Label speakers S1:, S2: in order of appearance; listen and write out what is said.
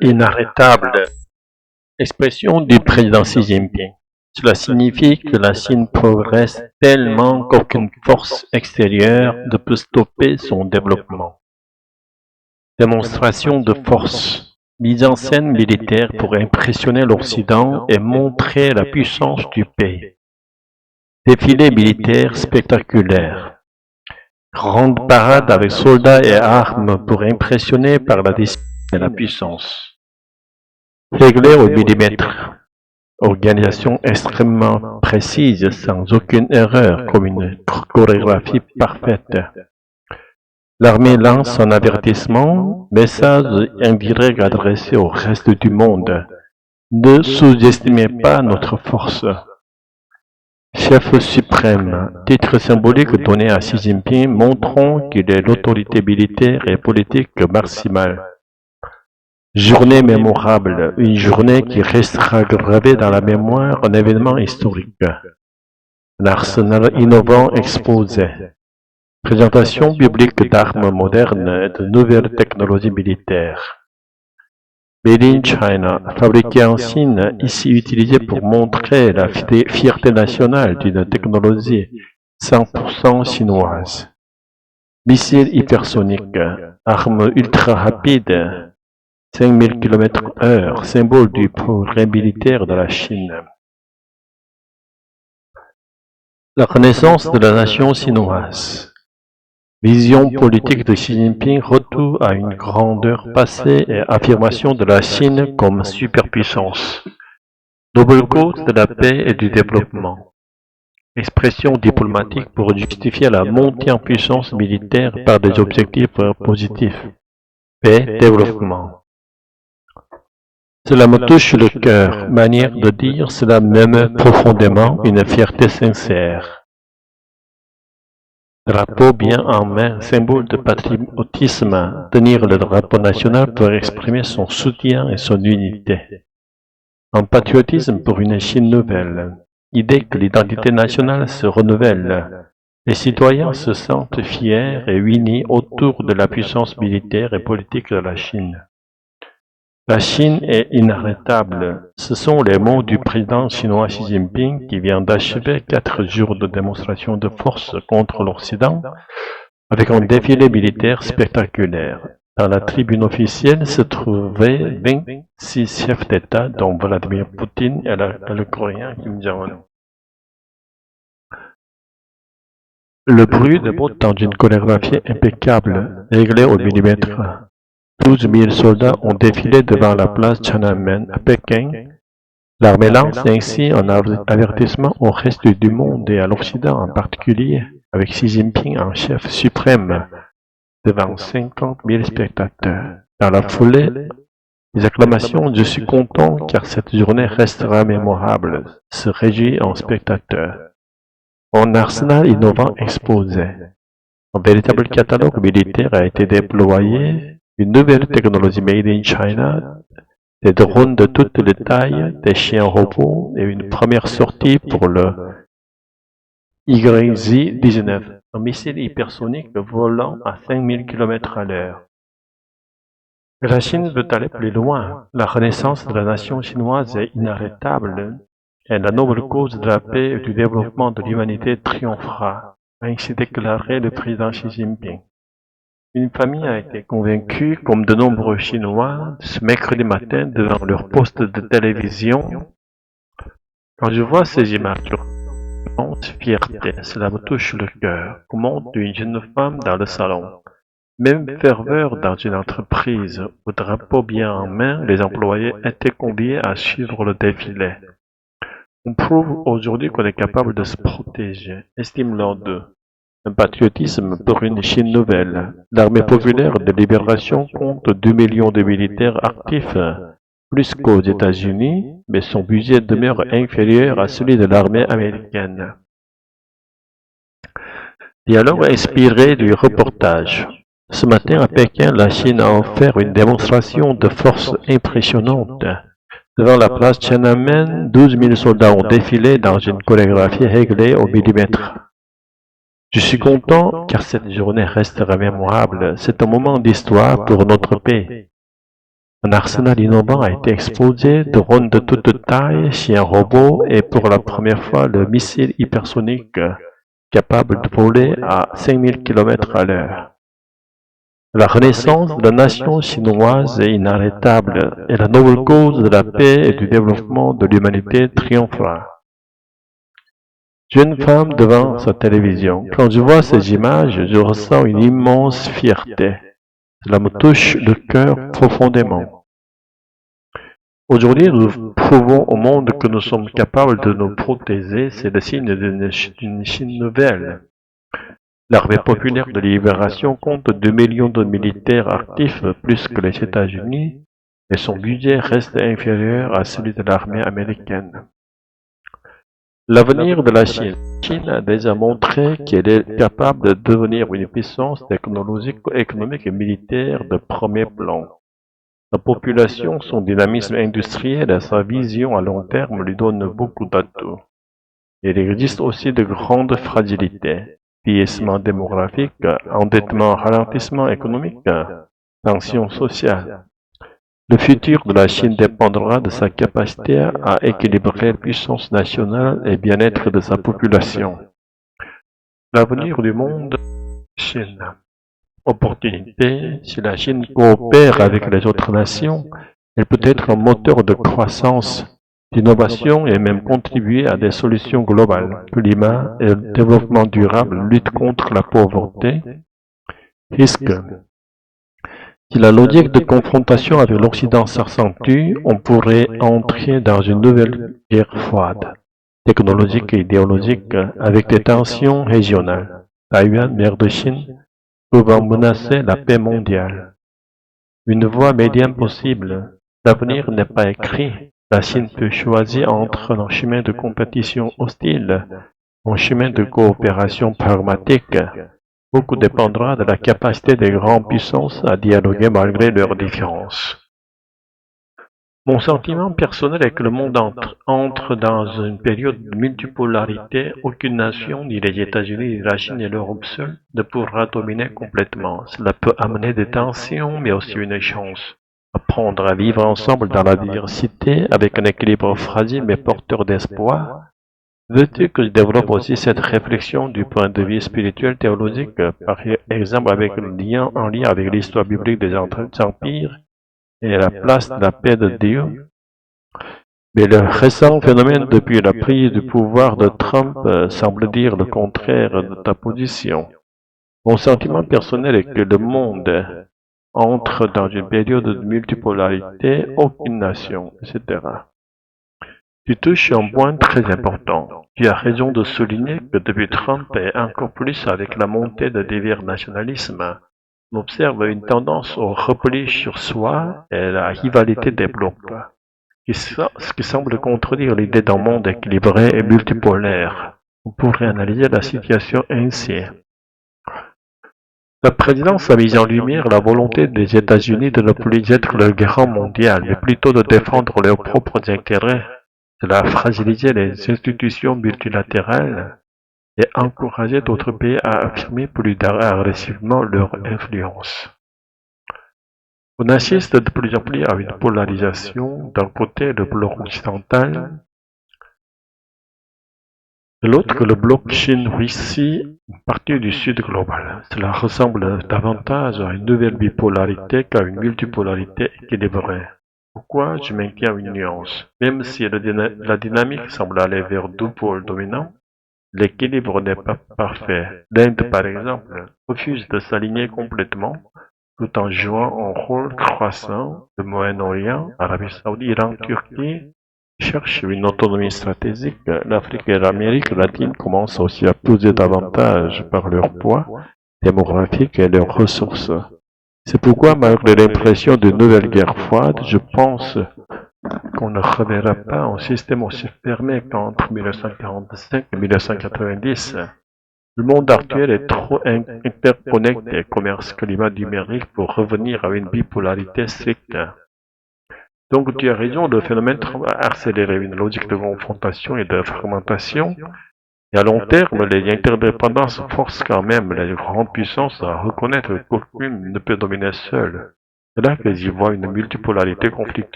S1: inarrêtable. Expression du président Xi Jinping. Cela signifie que la Chine progresse tellement qu'aucune force extérieure ne peut stopper son développement. Démonstration de force. Mise en scène militaire pour impressionner l'Occident et montrer la puissance du pays. Défilé militaire spectaculaire. Grande parade avec soldats et armes pour impressionner par la discipline et la puissance. Réglé au millimètre. Organisation extrêmement précise, sans aucune erreur, comme une chorégraphie parfaite. L'armée lance un avertissement, message indirect adressé au reste du monde. Ne sous-estimez pas notre force. Chef suprême, titre symbolique donné à Xi Jinping montrant qu'il est l'autorité militaire et politique maximale. Journée mémorable, une journée qui restera gravée dans la mémoire, un événement historique. Un arsenal innovant exposé. Présentation publique d'armes modernes et de nouvelles technologies militaires. Made in China, fabriqué en Chine, ici utilisé pour montrer la fierté nationale d'une technologie 100% chinoise. Missiles hypersoniques, armes ultra rapides, 5000 km/h, symbole du progrès militaire de la Chine. La renaissance de la nation chinoise. Vision politique de Xi Jinping, retour à une grandeur passée et affirmation de la Chine comme superpuissance. Noble cause de la paix et du développement. Expression diplomatique pour justifier la montée en puissance militaire par des objectifs positifs. Paix, développement. Cela me touche le cœur, manière de dire cela m'émeut profondément, une fierté sincère. Drapeau bien en main, symbole de patriotisme, tenir le drapeau national pour exprimer son soutien et son unité. Un patriotisme pour une Chine nouvelle, idée que l'identité nationale se renouvelle. Les citoyens se sentent fiers et unis autour de la puissance militaire et politique de la Chine. La Chine est inarrêtable. Ce sont les mots du président chinois Xi Jinping qui vient d'achever 4 jours de démonstration de force contre l'Occident avec un défilé militaire spectaculaire. Dans la tribune officielle se trouvaient 26 chefs d'État dont Vladimir Poutine et le Coréen Kim Jong-un. Le bruit de bottes dans une chorégraphie impeccable, réglée au millimètre. 12 000 soldats ont défilé devant la place Tiananmen à Pékin. L'armée lance ainsi un avertissement au reste du monde et à l'Occident en particulier, avec Xi Jinping en chef suprême, devant 50 000 spectateurs. Dans la foulée, les acclamations « Je suis content car cette journée restera mémorable » se réjouit en spectateurs. Un arsenal innovant exposé. Un véritable catalogue militaire a été déployé. Une nouvelle technologie made in China, des drones de toutes les tailles, des chiens robots et une première sortie pour le YZ-19, un missile hypersonique volant à 5000 km/h. La Chine veut aller plus loin. La renaissance de la nation chinoise est inarrêtable et la noble cause de la paix et du développement de l'humanité triomphera, a ainsi déclaré le président Xi Jinping. Une famille a été convaincue, comme de nombreux Chinois, ce mercredi matin devant leur poste de télévision. Quand je vois ces images, immense fierté, cela me touche le cœur. Commente une jeune femme dans le salon. Même ferveur dans une entreprise, au drapeau bien en main, les employés étaient conviés à suivre le défilé. On prouve aujourd'hui qu'on est capable de se protéger, estime l'un d'eux. Un patriotisme pour une Chine nouvelle. L'armée populaire de libération compte 2 millions de militaires actifs, plus qu'aux États-Unis, mais son budget demeure inférieur à celui de l'armée américaine. Dialogue inspiré du reportage. Ce matin à Pékin, la Chine a offert une démonstration de force impressionnante. Devant la place Tiananmen, 12 000 soldats ont défilé dans une chorégraphie réglée au millimètre. Je suis content car cette journée restera mémorable. C'est un moment d'histoire pour notre pays. Un arsenal innovant a été exposé, drones de toute taille, chiens robots et pour la première fois le missile hypersonique capable de voler à 5000 km/h. La renaissance de la nation chinoise est inarrêtable et la noble cause de la paix et du développement de l'humanité triomphera. Jeune femme devant sa télévision. Quand je vois ces images, je ressens une immense fierté. Cela me touche le cœur profondément. Aujourd'hui, nous prouvons au monde que nous sommes capables de nous protéger. C'est le signe d'une Chine nouvelle. L'armée populaire de libération compte 2 millions de militaires actifs, plus que les États-Unis, et son budget reste inférieur à celui de l'armée américaine. L'avenir de la Chine. La Chine a déjà montré qu'elle est capable de devenir une puissance technologique, économique et militaire de premier plan. Sa population, son dynamisme industriel et sa vision à long terme lui donnent beaucoup d'atouts. Il existe aussi de grandes fragilités. Vieillissement démographique, endettement, ralentissement économique, tension sociale. Le futur de la Chine dépendra de sa capacité à équilibrer puissance nationale et bien-être de sa population. L'avenir du monde, Chine. Opportunité, si la Chine coopère avec les autres nations, elle peut être un moteur de croissance, d'innovation et même contribuer à des solutions globales, climat et développement durable, lutte contre la pauvreté. Risque. Si la logique de confrontation avec l'Occident s'accentue, on pourrait entrer dans une nouvelle guerre froide, technologique et idéologique, avec des tensions régionales. Taïwan, mer de Chine, pouvant menacer la paix mondiale. Une voie médiane possible. L'avenir n'est pas écrit. La Chine peut choisir entre un chemin de compétition hostile, un chemin de coopération pragmatique. Beaucoup dépendra de la capacité des grandes puissances à dialoguer malgré leurs différences. Mon sentiment personnel est que le monde entre dans une période de multipolarité. Aucune nation, ni les États-Unis, ni la Chine, ni l'Europe seule, ne pourra dominer complètement. Cela peut amener des tensions, mais aussi une chance. Apprendre à vivre ensemble dans la diversité, avec un équilibre fragile mais porteur d'espoir. Veux-tu que je développe aussi cette réflexion du point de vue spirituel théologique, par exemple avec un lien avec l'histoire biblique des empires et la place de la paix de Dieu? Mais le récent phénomène depuis la prise du pouvoir de Trump semble dire le contraire de ta position. Mon sentiment personnel est que le monde entre dans une période de multipolarité, aucune nation, etc. Tu touches un point très important. Tu as raison de souligner que depuis Trump et encore plus avec la montée de divers nationalismes, on observe une tendance au repli sur soi et la rivalité des blocs, ce qui semble contredire l'idée d'un monde équilibré et multipolaire. On pourrait analyser la situation ainsi. La présidence a mis en lumière la volonté des États-Unis de ne plus être le grand mondial, mais plutôt de défendre leurs propres intérêts. Cela a fragilisé les institutions multilatérales et encouragé d'autres pays à affirmer plus agressivement leur influence. On assiste de plus en plus à une polarisation, d'un côté le bloc occidental, de l'autre le bloc Chine-Russie, une partie du Sud global. Cela ressemble davantage à une nouvelle bipolarité qu'à une multipolarité équilibrée. Pourquoi je maintiens une nuance? Même si la dynamique semble aller vers deux pôles dominants, l'équilibre n'est pas parfait. L'Inde, par exemple, refuse de s'aligner complètement, tout en jouant un rôle croissant. Le Moyen-Orient, Arabie Saoudite, Iran, Turquie cherchent une autonomie stratégique. L'Afrique et l'Amérique latine commencent aussi à peser davantage par leur poids démographique et leurs ressources. C'est pourquoi, malgré l'impression d'une nouvelle guerre froide, je pense qu'on ne reverra pas un système aussi fermé qu'entre 1945 et 1990. Le monde actuel est trop interconnecté, commerce, climat numérique, pour revenir à une bipolarité stricte. Donc tu as raison, le phénomène a accéléré une logique de confrontation et de fragmentation. Et à long terme, les interdépendances forcent quand même les grandes puissances à reconnaître qu'aucune ne peut dominer seule. C'est là que j'y vois une multipolarité conflictuelle.